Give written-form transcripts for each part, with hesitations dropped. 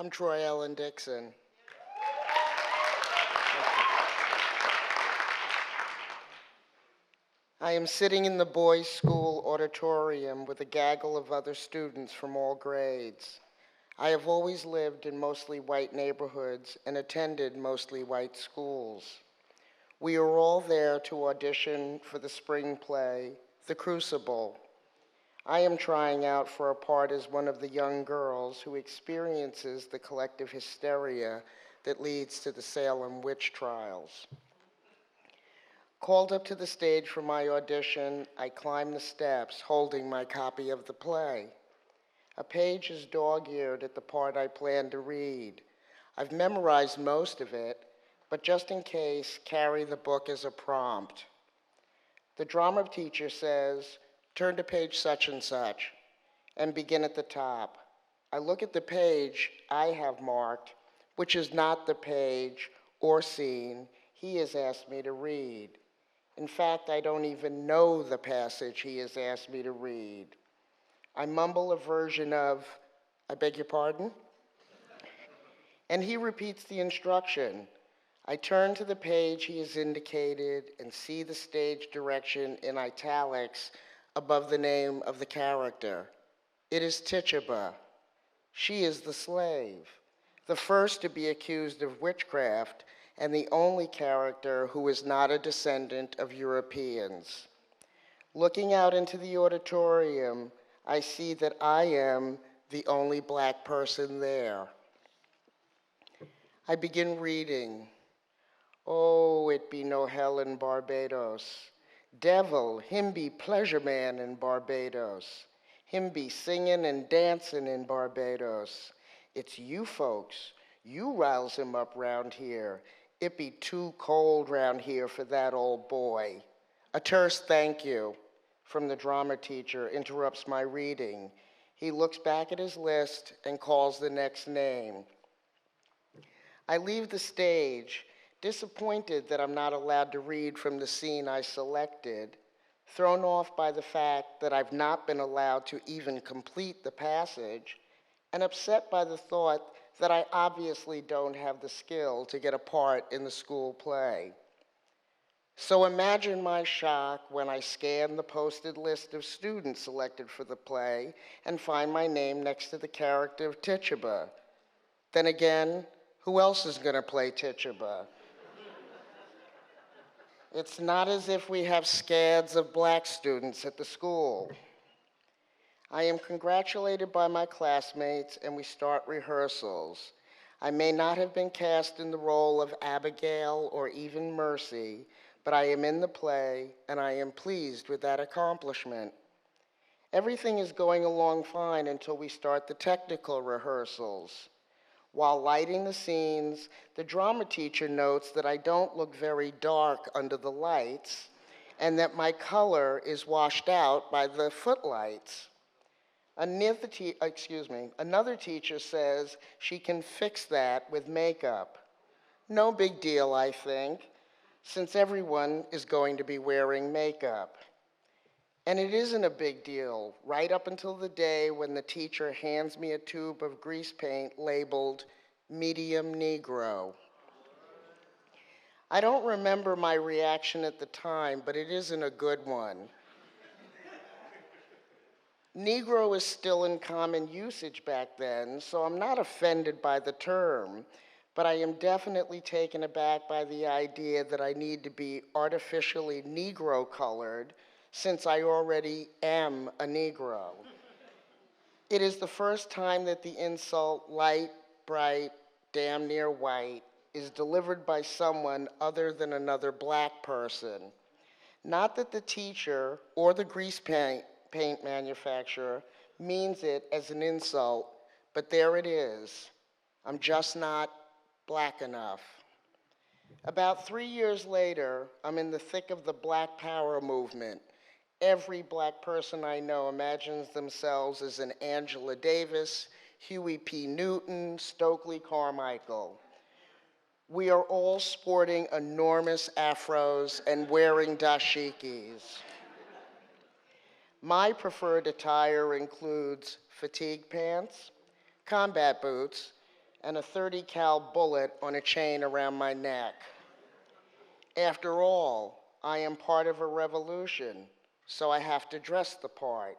I'm Troy Allen Dixon. I am sitting in the boys' school auditorium with a gaggle of other students from all grades. I have always lived in mostly white neighborhoods and attended mostly white schools. We are all there to audition for the spring play, The Crucible. I am trying out for a part as one of the young girls who experiences the collective hysteria that leads to the Salem witch trials. Called up to the stage for my audition, I climb the steps holding my copy of the play. A page is dog-eared at the part I plan to read. I've memorized most of it, but just in case, carry the book as a prompt. The drama teacher says, "Turn to page such and begin at the top." I look at the page I have marked, which is not the page or scene he has asked me to read. In fact, I don't even know the passage he has asked me to read. I mumble a version of, "I beg your pardon?" And he repeats the instruction. I turn to the page he has indicated and see the stage direction in italics above the name of the character. It is Tituba. She is the slave, the first to be accused of witchcraft and the only character who is not a descendant of Europeans. Looking out into the auditorium, I see that I am the only black person there. I begin reading. Oh, it be no hell in Barbados. Devil, him be pleasure man in Barbados. Him be singing and dancing in Barbados. It's you folks. You riles him up round here. It be too cold round here for that old boy. A terse thank you from the drama teacher interrupts my reading. He looks back at his list and calls the next name. I leave the stage, disappointed that I'm not allowed to read from the scene I selected, thrown off by the fact that I've not been allowed to even complete the passage, and upset by the thought that I obviously don't have the skill to get a part in the school play. So imagine my shock when I scan the posted list of students selected for the play and find my name next to the character of Tituba. Then again, who else is going to play Tituba? It's not as if we have scads of black students at the school. I am congratulated by my classmates and we start rehearsals. I may not have been cast in the role of Abigail or even Mercy, but I am in the play and I am pleased with that accomplishment. Everything is going along fine until we start the technical rehearsals. While lighting the scenes, the drama teacher notes that I don't look very dark under the lights and that my color is washed out by the footlights. Another teacher says she can fix that with makeup. No big deal, I think, since everyone is going to be wearing makeup. And it isn't a big deal, right up until the day when the teacher hands me a tube of grease paint labeled medium Negro. I don't remember my reaction at the time, but it isn't a good one. Negro is still in common usage back then, so I'm not offended by the term, but I am definitely taken aback by the idea that I need to be artificially Negro colored since I already am a Negro. It is the first time that the insult light, bright, damn near white is delivered by someone other than another black person. Not that the teacher or the grease paint manufacturer means it as an insult, but there it is. I'm just not black enough. About 3 years later, I'm in the thick of the Black Power movement. Every black person I know imagines themselves as an Angela Davis, Huey P. Newton, Stokely Carmichael. We are all sporting enormous afros and wearing dashikis. My preferred attire includes fatigue pants, combat boots, and a 30 cal bullet on a chain around my neck. After all, I am part of a revolution, so I have to dress the part.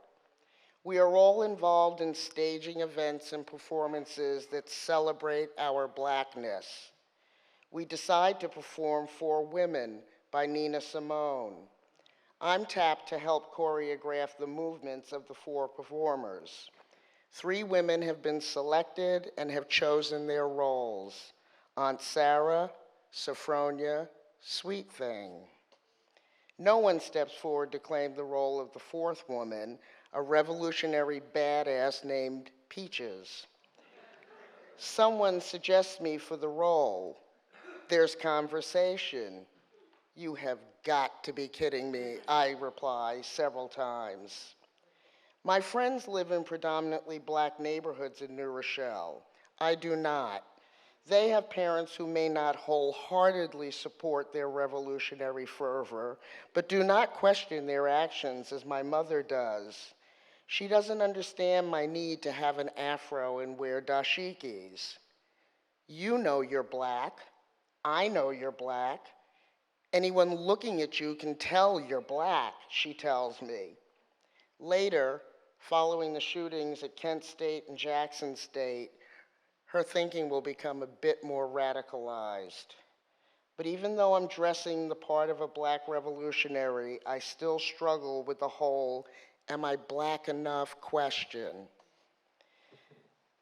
We are all involved in staging events and performances that celebrate our blackness. We decide to perform For Women by Nina Simone. I'm tapped to help choreograph the movements of the four performers. 3 women have been selected and have chosen their roles: Aunt Sarah, Sophronia, Sweet Thing. No one steps forward to claim the role of the 4th woman, a revolutionary badass named Peaches. Someone suggests me for the role. There's conversation. You have got to be kidding me, I reply several times. My friends live in predominantly black neighborhoods in New Rochelle. I do not. They have parents who may not wholeheartedly support their revolutionary fervor, but do not question their actions as my mother does. She doesn't understand my need to have an afro and wear dashikis. You know you're black. I know you're black. Anyone looking at you can tell you're black, she tells me. Later, following the shootings at Kent State and Jackson State, her thinking will become a bit more radicalized. But even though I'm dressing the part of a black revolutionary, I still struggle with the whole "am I black enough" question.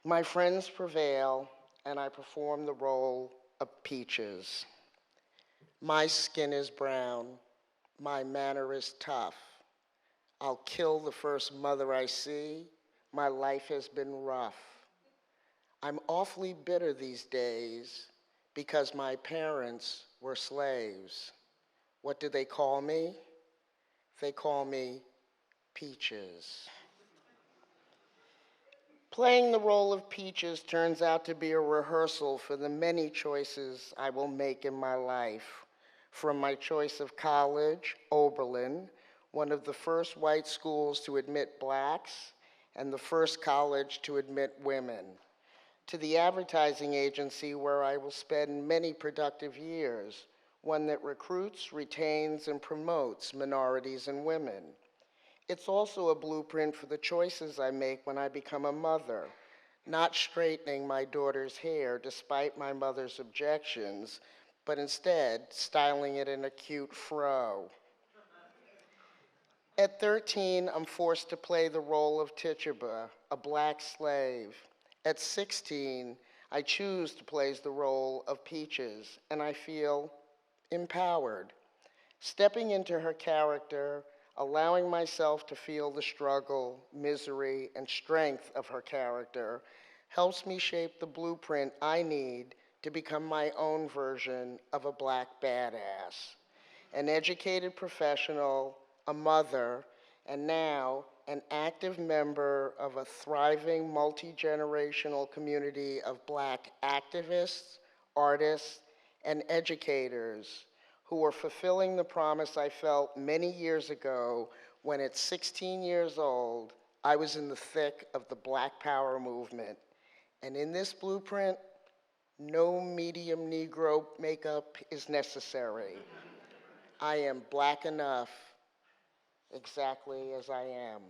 My friends prevail, and I perform the role of Peaches. My skin is brown, my manner is tough. I'll kill the first mother I see. My life has been rough. I'm awfully bitter these days because my parents were slaves. What do they call me? They call me Peaches. Playing the role of Peaches turns out to be a rehearsal for the many choices I will make in my life. From my choice of college, Oberlin, one of the first white schools to admit blacks and the first college to admit women, to the advertising agency where I will spend many productive years, one that recruits, retains, and promotes minorities and women. It's also a blueprint for the choices I make when I become a mother, not straightening my daughter's hair despite my mother's objections, but instead styling it in a cute fro. At 13, I'm forced to play the role of Tituba, a black slave. At 16, I choose to play the role of Peaches, and I feel empowered. Stepping into her character, allowing myself to feel the struggle, misery, and strength of her character helps me shape the blueprint I need to become my own version of a black badass. An educated professional, a mother, and now an active member of a thriving multi-generational community of black activists, artists, and educators who are fulfilling the promise I felt many years ago when at 16 years old, I was in the thick of the Black Power movement. And in this blueprint, no medium Negro makeup is necessary. I am black enough exactly as I am.